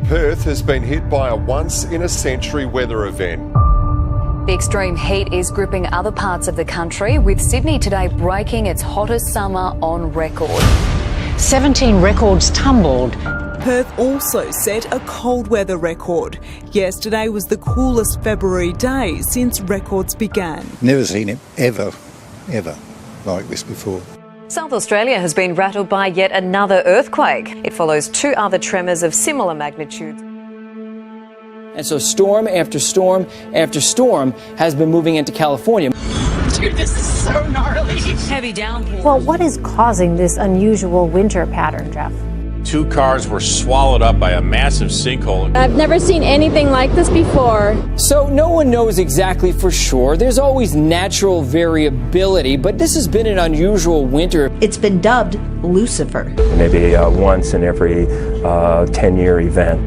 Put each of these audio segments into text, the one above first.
Perth has been hit by a once-in-a-century weather event. The extreme heat is gripping other parts of the country, with Sydney today breaking its hottest summer on record. 17 records tumbled. Perth also set a cold weather record. Yesterday was the coolest February day since records began. Never seen it ever like this before. South Australia has been rattled by yet another earthquake. It follows two other tremors of similar magnitude. And so storm after storm after storm has been moving into California. Dude, this is so gnarly. Heavy downpours. Well, what is causing this unusual winter pattern, Jeff? 2 cars were swallowed up by a massive sinkhole. I've never seen anything like this before. So no one knows exactly for sure. There's always natural variability, but this has been an unusual winter. It's been dubbed Lucifer. Maybe once in every 10-year event.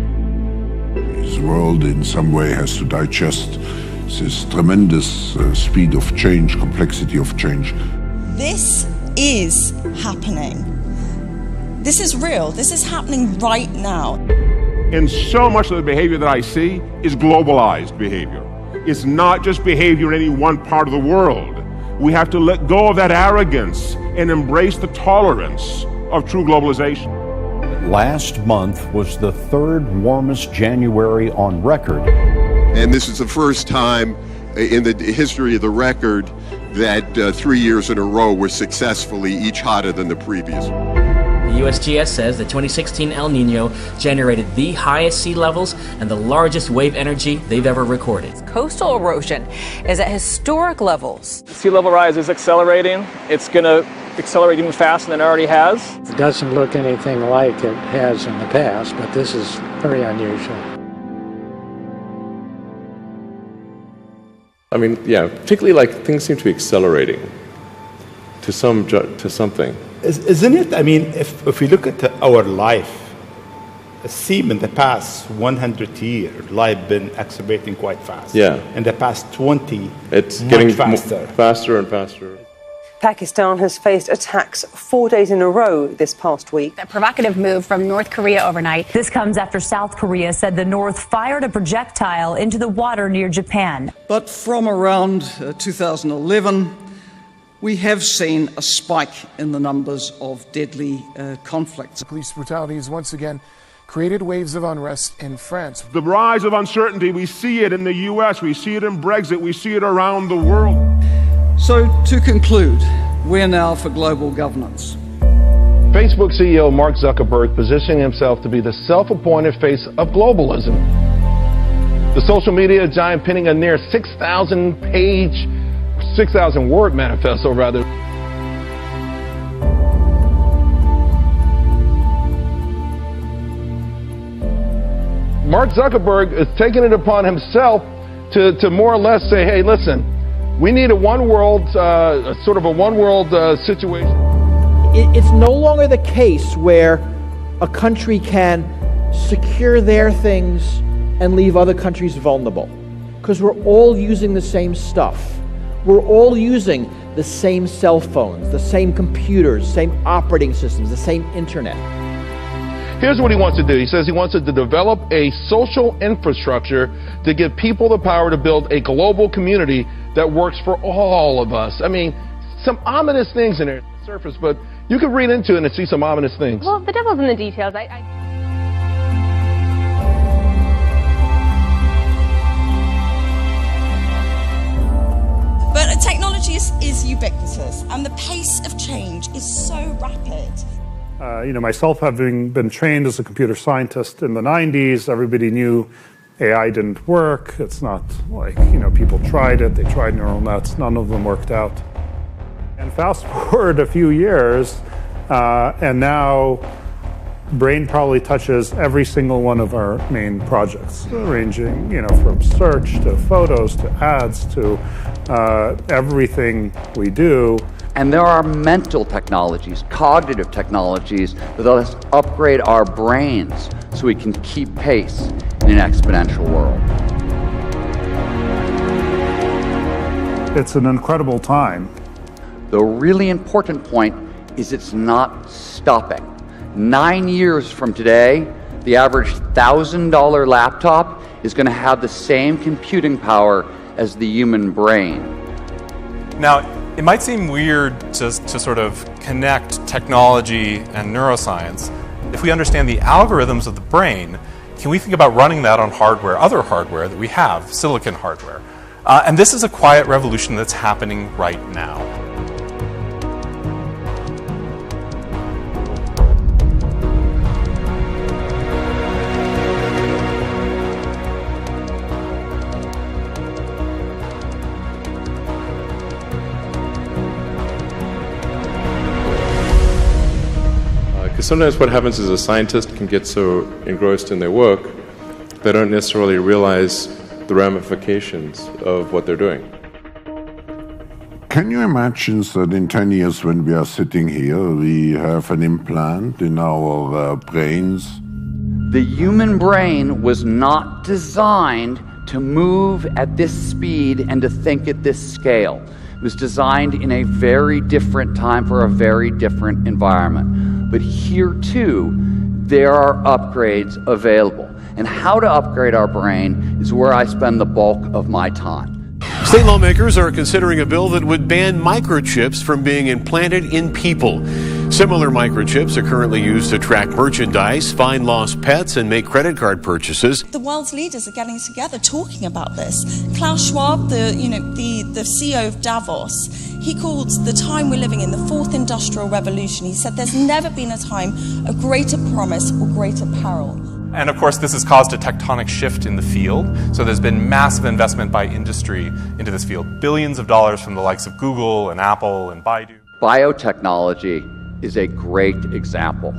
The world in some way has to digest this tremendous speed of change, complexity of change. This is happening. This is real. This is happening right now. And so much of the behavior that I see is globalized behavior. It's not just behavior in any one part of the world. We have to let go of that arrogance and embrace the tolerance of true globalization. Last month was the 3rd warmest January on record. And this is the first time in the history of the record that 3 years in a row were successfully each hotter than the previous. The USGS says the 2016 El Nino generated the highest sea levels and the largest wave energy they've ever recorded. Coastal erosion is at historic levels. Sea level rise is accelerating. It's going to accelerate even faster than it already has. It doesn't look anything like it has in the past, but this is very unusual. I mean, yeah, particularly like things seem to be accelerating to something. Isn't it? I mean, if we look at our life, it seems in the past 100 years, life been accelerating quite fast. Yeah. In the past 20, it's much getting faster and faster. Pakistan has faced attacks 4 days in a row this past week. A provocative move from North Korea overnight. This comes after South Korea said the North fired a projectile into the water near Japan. But from around 2011, we have seen a spike in the numbers of deadly conflicts. Police brutality has once again created waves of unrest in France. The rise of uncertainty, we see it in the US, we see it in Brexit, we see it around the world. So to conclude, we're now for global governance. Facebook CEO Mark Zuckerberg positioning himself to be the self-appointed face of globalism. The social media giant penning a near 6,000 word manifesto, rather. Mark Zuckerberg is taking it upon himself to more or less say, hey, listen, we need a one world, sort of a one world situation. It's no longer the case where a country can secure their things and leave other countries vulnerable, because we're all using the same stuff. We're all using the same cell phones, the same computers, same operating systems, the same internet. Here's what he wants to do. He says he wants to develop a social infrastructure to give people the power to build a global community that works for all of us. I mean, some ominous things in there on the surface, but you can read into it and see some ominous things. Well, the devil's in the details. But technology is ubiquitous, and the pace of change is so rapid. Myself having been trained as a computer scientist in the 90s, everybody knew AI didn't work. It's not like, people tried it. They tried neural nets. None of them worked out. And fast forward a few years, and now Brain probably touches every single one of our main projects, ranging, from search to photos to ads to everything we do. And there are mental technologies, cognitive technologies that let us upgrade our brains so we can keep pace in an exponential world. It's an incredible time. The really important point is it's not stopping. 9 years from today, The average $1,000 laptop is going to have the same computing power as the human brain. Now, it might seem weird to sort of connect technology and neuroscience. If we understand the algorithms of the brain, can we think about running that on hardware, other hardware that we have, silicon hardware? And this is a quiet revolution that's happening right now. Because sometimes what happens is a scientist can get so engrossed in their work, they don't necessarily realize the ramifications of what they're doing. Can you imagine that in 10 years when we are sitting here, we have an implant in our brains? The human brain was not designed to move at this speed and to think at this scale. It was designed in a very different time for a very different environment. But here too, there are upgrades available. And how to upgrade our brain is where I spend the bulk of my time. State lawmakers are considering a bill that would ban microchips from being implanted in people. Similar microchips are currently used to track merchandise, find lost pets, and make credit card purchases. The world's leaders are getting together talking about this. Klaus Schwab, the CEO of Davos, he called the time we're living in the fourth industrial revolution. He said there's never been a time of greater promise or greater peril. And of course, this has caused a tectonic shift in the field. So there's been massive investment by industry into this field. Billions of dollars from the likes of Google and Apple and Baidu. Biotechnology is a great example.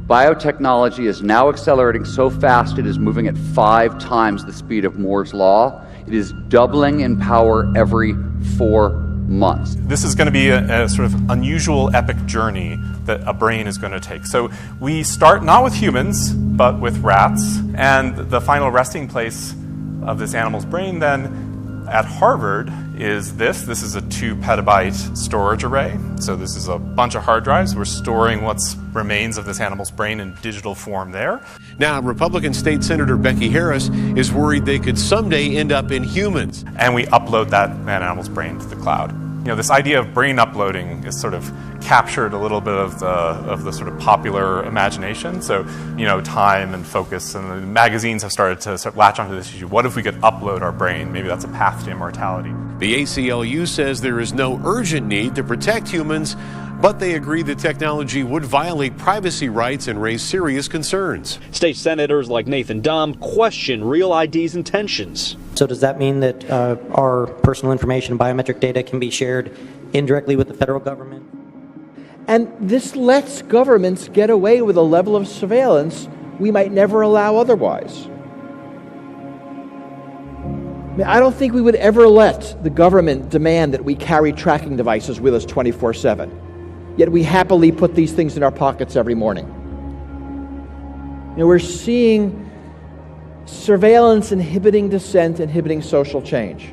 Biotechnology is now accelerating so fast it is moving at 5 times the speed of Moore's Law. It is doubling in power every 4 months. This is going to be a sort of unusual epic journey that a brain is going to take. So we start not with humans, but with rats. And the final resting place of this animal's brain then at Harvard is this. This is a 2 petabyte storage array. So this is a bunch of hard drives. We're storing what's remains of this animal's brain in digital form there. Now, Republican State Senator Becky Harris is worried they could someday end up in humans. And we upload that animal's brain to the cloud. You know, this idea of brain uploading is sort of captured a little bit of the sort of popular imagination. So, you know, Time and Focus and the magazines have started to latch onto this issue. What if we could upload our brain? Maybe that's a path to immortality. The ACLU says there is no urgent need to protect humans, but they agree the technology would violate privacy rights and raise serious concerns. State senators like Nathan Dahm question Real ID's intentions. So does that mean that our personal information, biometric data, can be shared indirectly with the federal government? And this lets governments get away with a level of surveillance we might never allow otherwise. I don't think we would ever let the government demand that we carry tracking devices with us 24/7. Yet we happily put these things in our pockets every morning. You know, we're seeing surveillance inhibiting dissent, inhibiting social change.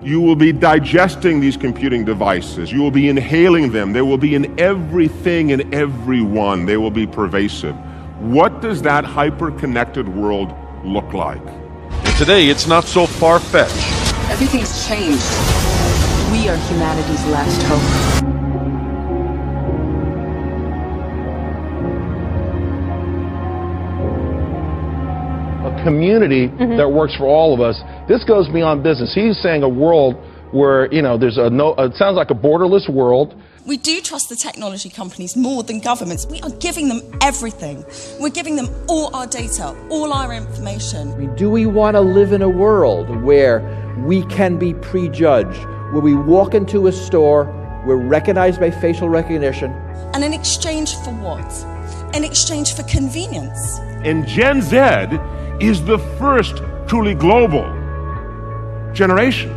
You will be digesting these computing devices. You will be inhaling them. They will be in everything and everyone. They will be pervasive. What does that hyper-connected world look like? And today, it's not so far-fetched. Everything's changed. We are humanity's last hope. Community that works for all of us. This goes beyond business. He's saying a world where, you know, there's it sounds like a borderless world. We do trust the technology companies more than governments. We are giving them everything. We're giving them all our data, all our information. I mean, do we want to live in a world where we can be prejudged, where we walk into a store, we're recognized by facial recognition? And in exchange for what? In exchange for convenience. And Gen Z is the first truly global generation.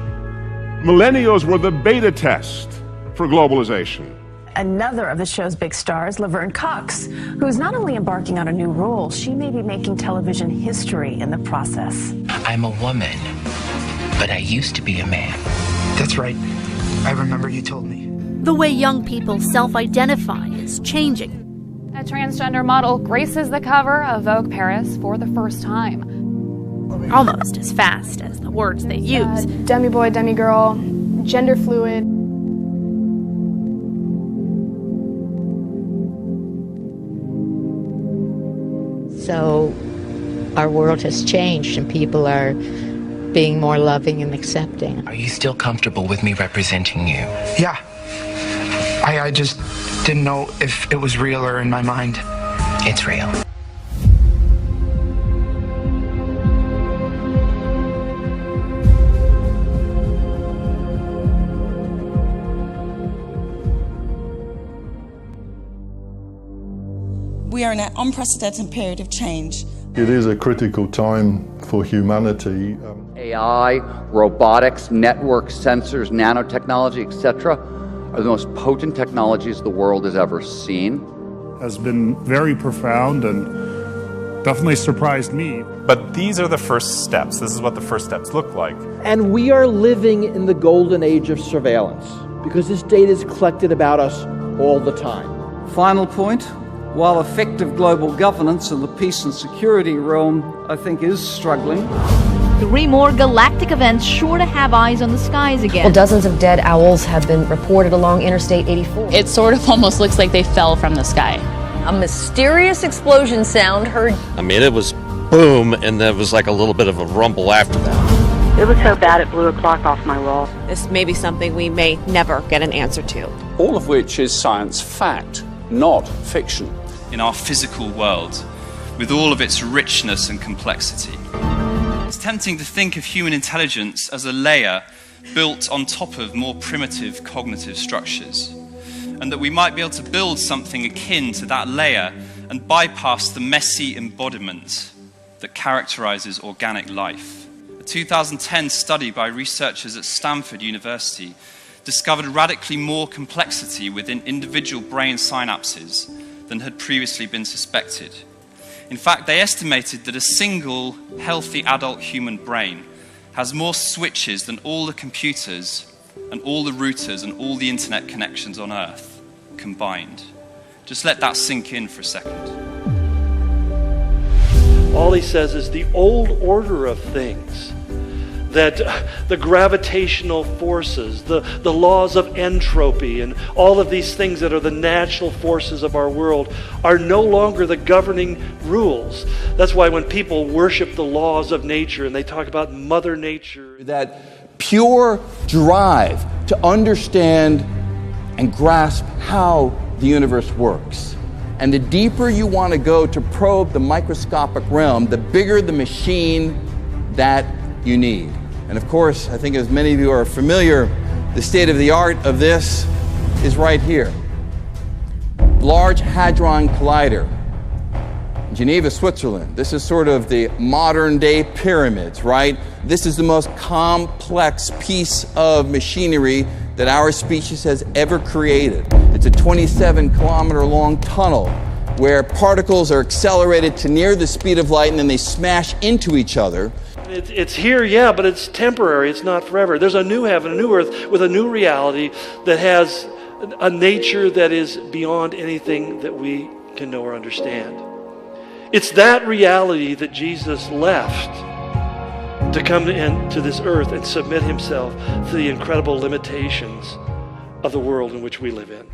Millennials were the beta test for globalization. Another of the show's big stars, Laverne Cox, who's not only embarking on a new role, she may be making television history in the process. I'm a woman, but I used to be a man. That's right. I remember you told me. The way young people self-identify is changing. A transgender model graces the cover of Vogue Paris for the first time. Almost as fast as the words they use. Demi-boy, demi-girl, gender fluid. So our world has changed and people are being more loving and accepting. Are you still comfortable with me representing you? Yeah. I just didn't know if it was real or in my mind. It's real. We are in an unprecedented period of change. It is a critical time for humanity. AI, robotics, networks, sensors, nanotechnology, etc., are the most potent technologies the world has ever seen. Has been very profound and definitely surprised me. But these are the first steps. This is what the first steps look like. And we are living in the golden age of surveillance because this data is collected about us all the time. Final point. While effective global governance in the peace and security realm, I think, is struggling. 3 more galactic events sure to have eyes on the skies again. Well, dozens of dead owls have been reported along Interstate 84. It sort of almost looks like they fell from the sky. A mysterious explosion sound heard. I mean, it was boom, and there was like a little bit of a rumble after that. It was so bad it blew a clock off my wall. This may be something we may never get an answer to. All of which is science fact, not fiction. In our physical world, with all of its richness and complexity. It's tempting to think of human intelligence as a layer built on top of more primitive cognitive structures, and that we might be able to build something akin to that layer and bypass the messy embodiment that characterizes organic life. A 2010 study by researchers at Stanford University discovered radically more complexity within individual brain synapses than had previously been suspected. In fact, they estimated that a single healthy adult human brain has more switches than all the computers and all the routers and all the internet connections on Earth combined. Just let that sink in for a second. All he says is the old order of things, that the gravitational forces, the laws of entropy, and all of these things that are the natural forces of our world are no longer the governing rules. That's why when people worship the laws of nature and they talk about Mother Nature, that pure drive to understand and grasp how the universe works. And the deeper you want to go to probe the microscopic realm, the bigger the machine that you need. And of course, I think as many of you are familiar, the state of the art of this is right here. Large Hadron Collider, Geneva, Switzerland. This is sort of the modern day pyramids, right? This is the most complex piece of machinery that our species has ever created. It's a 27-kilometer long tunnel where particles are accelerated to near the speed of light and then they smash into each other. It's here, yeah, but it's temporary. It's not forever. There's a new heaven, a new earth with a new reality that has a nature that is beyond anything that we can know or understand. It's that reality that Jesus left to come into this earth and submit himself to the incredible limitations of the world in which we live in.